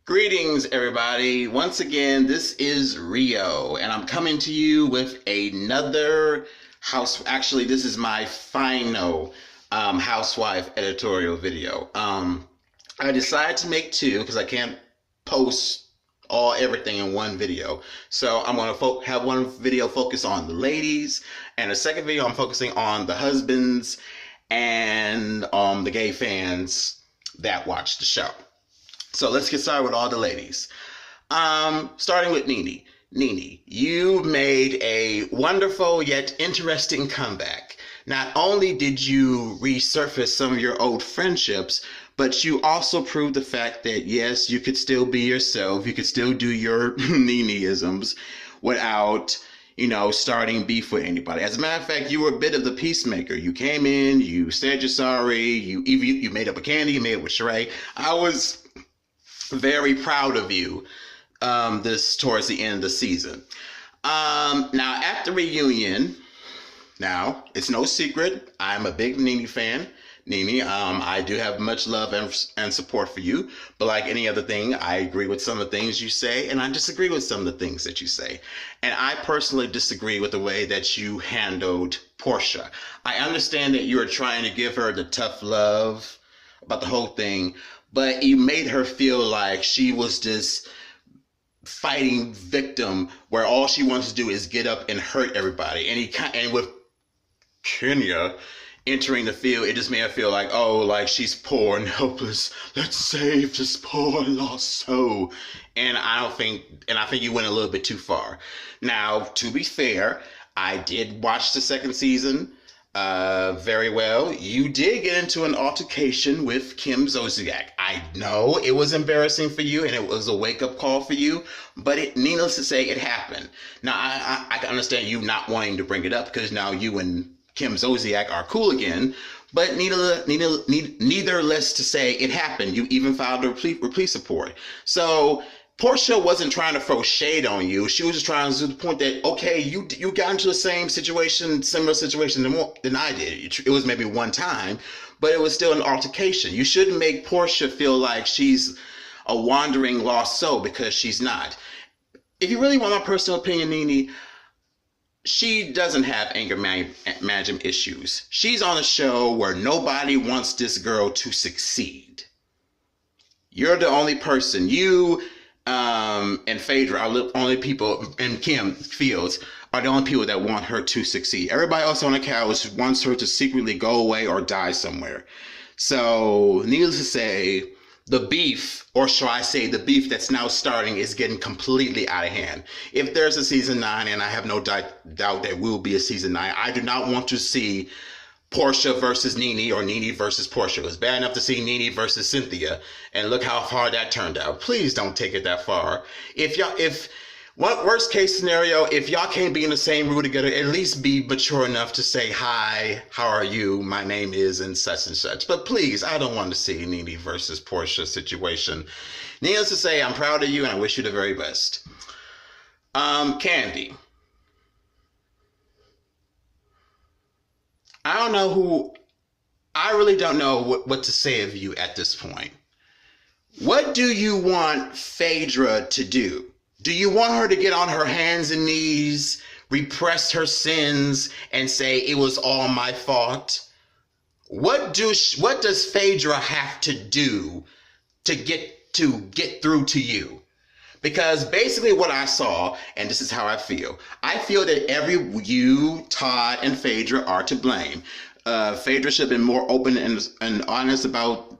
Greetings, everybody. Once again, this is Rio, and I'm coming to you with another actually, this is my final housewife editorial video. I decided to make two because I can't post everything in one video. So I'm going to have one video focus on the ladies, and a second video I'm focusing on the husbands and the gay fans that watch the show. So let's get started with all the ladies. Starting with Nene. Nene, you made a wonderful yet interesting comeback. Not only did you resurface some of your old friendships, but you also proved the fact that yes, you could still be yourself. You could still do your Nene-isms without, starting beef with anybody. As a matter of fact, you were a bit of the peacemaker. You came in, you said you're sorry, you made up a candy, you made it with Sheree. I was very proud of you this towards the end of the season. Now at the reunion, now it's no secret, I'm a big Nene fan. Nene, I do have much love and support for you, but like any other thing, I agree with some of the things you say, and I disagree with some of the things that you say. And I personally disagree with the way that you handled Portia. I understand that you were trying to give her the tough love about the whole thing, but you made her feel like she was this fighting victim where all she wants to do is get up and hurt everybody. And with Kenya entering the field, it just made her feel like, oh, like she's poor and helpless. Let's save this poor lost soul. And I think you went a little bit too far. Now, to be fair, I did watch the second season very well. You did get into an altercation with Kim Zolciak. I know it was embarrassing for you and it was a wake-up call for you, but needless to say, it happened. Now, I can understand you not wanting to bring it up because now you and Kim Zolciak are cool again, but neither to say it happened. You even filed a police report. So Portia wasn't trying to throw shade on you. She was just trying to the point that, okay, you got into the similar situation than I did. It was maybe one time, but it was still an altercation. You shouldn't make Portia feel like she's a wandering lost soul, because she's not. If you really want my personal opinion, Nene, she doesn't have anger management issues. She's on a show where nobody wants this girl to succeed. You're the only person. You and Phaedra are the only people, and Kim Fields are the only people that want her to succeed. Everybody else on the couch wants her to secretly go away or die somewhere. So, needless to say, the beef, or shall I say the beef that's now starting, is getting completely out of hand. If there's a season 9, and I have no doubt there will be a season 9, I do not want to see Portia versus Nene or Nene versus Portia. It was bad enough to see Nene versus Cynthia, and look how hard that turned out. Please don't take it that far. Worst case scenario, if y'all can't be in the same room together, at least be mature enough to say, hi, how are you? My name is and such. But please, I don't want to see Nene versus Portia situation. Needless to say, I'm proud of you and I wish you the very best. Candy. I really don't know what to say of you at this point. What do you want Phaedra to do? Do you want her to get on her hands and knees, repress her sins, and say it was all my fault? What does Phaedra have to do to get through to you? Because basically what I saw, and this is how I feel that you, Todd, and Phaedra are to blame. Phaedra should have been more open and honest about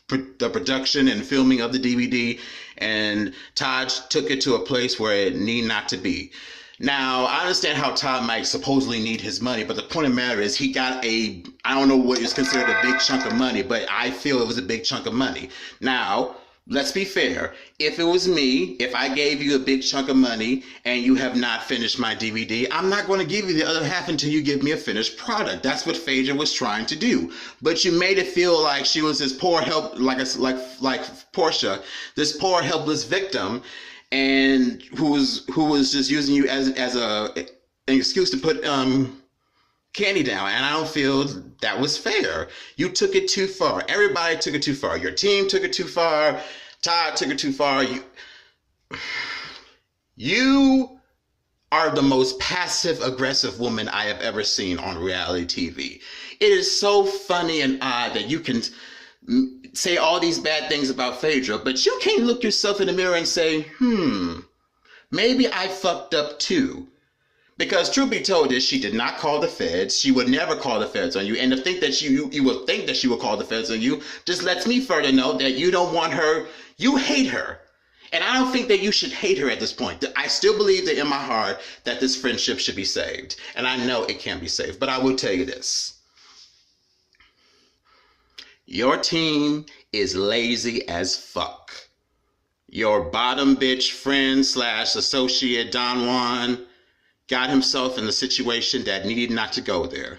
the production and filming of the DVD, and Todd took it to a place where it need not to be. Now, I understand how Todd might supposedly need his money, but the point of the matter is he got I don't know what is considered a big chunk of money, but I feel it was a big chunk of money. Now, let's be fair. If it was me, if I gave you a big chunk of money and you have not finished my DVD, I'm not going to give you the other half until you give me a finished product. That's what Phaedra was trying to do. But you made it feel like she was this poor like Portia, this poor helpless victim, and who was just using you as an excuse to put Candy down, and I don't feel that was fair. You took it too far. Everybody took it too far. Your team took it too far. Todd took it too far. You are the most passive aggressive woman I have ever seen on reality TV. It is so funny and odd that you can say all these bad things about Phaedra, but you can't look yourself in the mirror and say, maybe I fucked up too. Because truth be told is she did not call the feds. She would never call the feds on you. And to think that you would think that she would call the feds on you just lets me further know that you don't want her. You hate her. And I don't think that you should hate her at this point. I still believe that in my heart that this friendship should be saved. And I know it can't be saved. But I will tell you this. Your team is lazy as fuck. Your bottom bitch friend / associate Don Juan got himself in a situation that needed not to go there.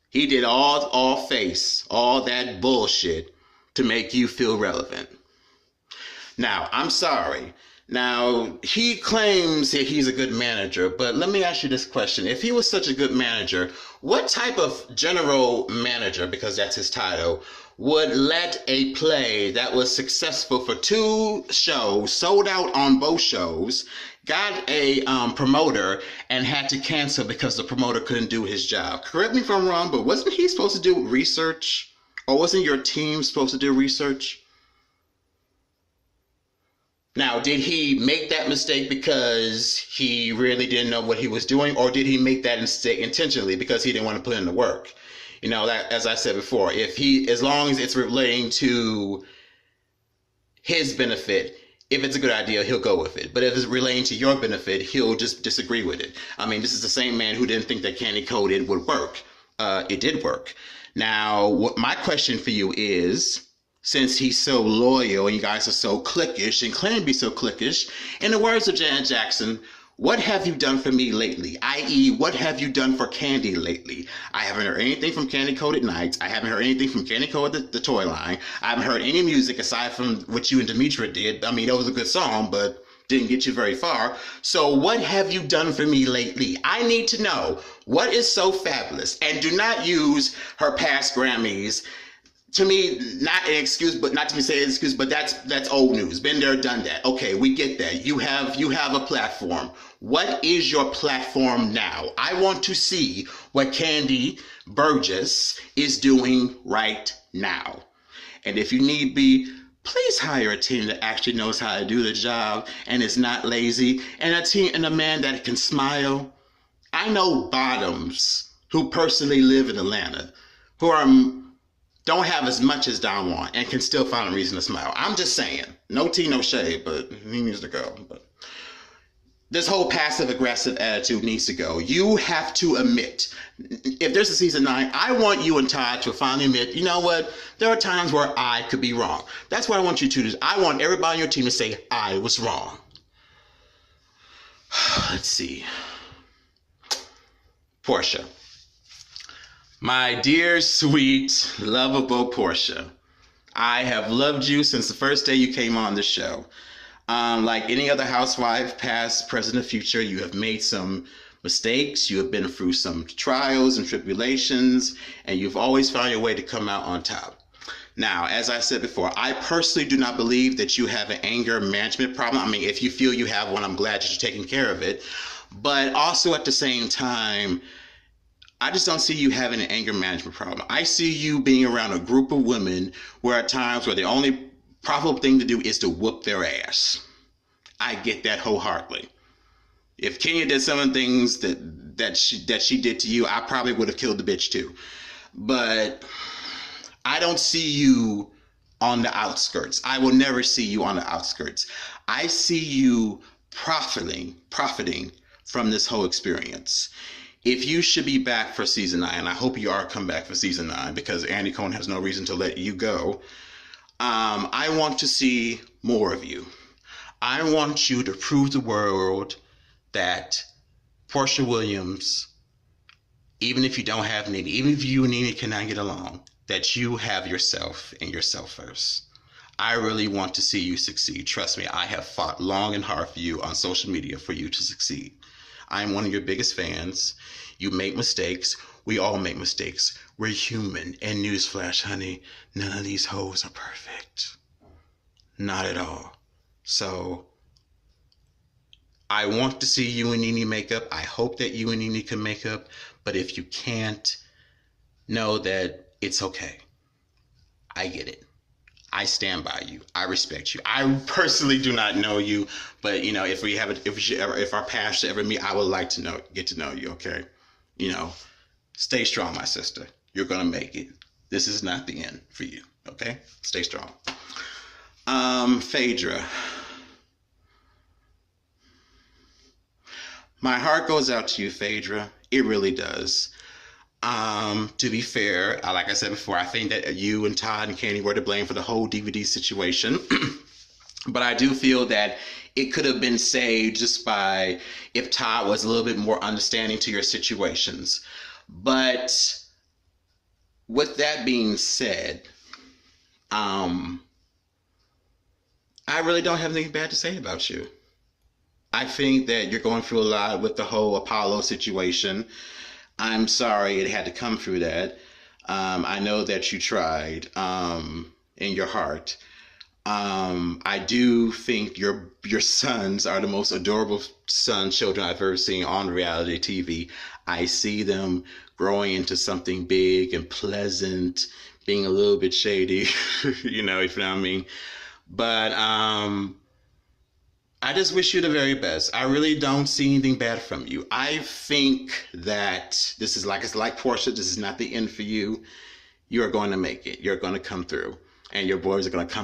He did all face, all that bullshit to make you feel relevant. Now, I'm sorry. Now, he claims that he's a good manager, but let me ask you this question. If he was such a good manager, what type of general manager, because that's his title, would let a play that was successful for 2 shows, sold out on both shows, got a promoter, and had to cancel because the promoter couldn't do his job? Correct me if I'm wrong, but wasn't he supposed to do research? Or wasn't your team supposed to do research? Now, did he make that mistake because he really didn't know what he was doing, or did he make that mistake intentionally because he didn't want to put in the work? You know, that, as I said before, as long as it's relating to his benefit, if it's a good idea, he'll go with it. But if it's relating to your benefit, he'll just disagree with it. I mean, this is the same man who didn't think that candy coated would work. It did work. Now, my question for you is, since he's so loyal and you guys are so cliquish and claim to be so cliquish, in the words of Janet Jackson, what have you done for me lately? I.e., what have you done for Candy lately? I haven't heard anything from Candy Coated Nights. I haven't heard anything from Candy Coated the toy line. I haven't heard any music aside from what you and Demetra did. I mean, it was a good song, but didn't get you very far. So what have you done for me lately? I need to know what is so fabulous. And do not use her past Grammys. To me, not an excuse, but not to say an excuse, but that's old news. Been there, done that. Okay, we get that. You have a platform. What is your platform now? I want to see what Candy Burgess is doing right now. And if you need be, please hire a team that actually knows how to do the job and is not lazy, and a man that can smile. I know bottoms who personally live in Atlanta who don't have as much as Don Juan and can still find a reason to smile. I'm just saying, no tea, no shade, but he needs to go. But this whole passive aggressive attitude needs to go. You have to admit, if there's a season 9, I want you and Todd to finally admit, you know what? There are times where I could be wrong. That's what I want you to do. I want everybody on your team to say, I was wrong. Let's see. Portia. My dear, sweet, lovable Portia, I have loved you since the first day you came on the show. Like any other housewife, past, present, and future, you have made some mistakes. You have been through some trials and tribulations, and you've always found your way to come out on top. Now, as I said before, I personally do not believe that you have an anger management problem. I mean, if you feel you have one, I'm glad that you're taking care of it. But also at the same time, I just don't see you having an anger management problem. I see you being around a group of women where at times where the only profitable thing to do is to whoop their ass. I get that wholeheartedly. If Kenya did some of the things that she did to you, I probably would have killed the bitch too. But I don't see you on the outskirts. I will never see you on the outskirts. I see you profiting from this whole experience. If you should be back for season 9, and I hope you are come back for season 9 because Andy Cohen has no reason to let you go, I want to see more of you. I want you to prove the world that Portia Williams, even if you don't have Nene, even if you and Nene cannot get along, that you have yourself and yourself first. I really want to see you succeed. Trust me, I have fought long and hard for you on social media for you to succeed. I'm one of your biggest fans. You make mistakes. We all make mistakes. We're human. And newsflash, honey, none of these hoes are perfect. Not at all. So I want to see you and Nene make up. I hope that you and Nene can make up. But if you can't, know that it's okay. I get it. I stand by you. I respect you. I personally do not know you, but if our paths should ever meet, I would like to get to know you. Okay, stay strong, my sister. You're gonna make it. This is not the end for you. Okay, stay strong. Phaedra, my heart goes out to you, Phaedra. It really does. To be fair, like I said before, I think that you and Todd and Candy were to blame for the whole DVD situation. But I do feel that it could have been saved just by if Todd was a little bit more understanding to your situations. But with that being said, I really don't have anything bad to say about you. I think that you're going through a lot with the whole Apollo situation. I'm sorry it had to come through that. I know that you tried in your heart. I do think your sons are the most adorable children I've ever seen on reality TV. I see them growing into something big and pleasant, being a little bit shady, if you know what I mean. But I just wish you the very best. I really don't see anything bad from you. I think that this is like Portia. This is not the end for you. You are going to make it. You're going to come through, and your boys are going to come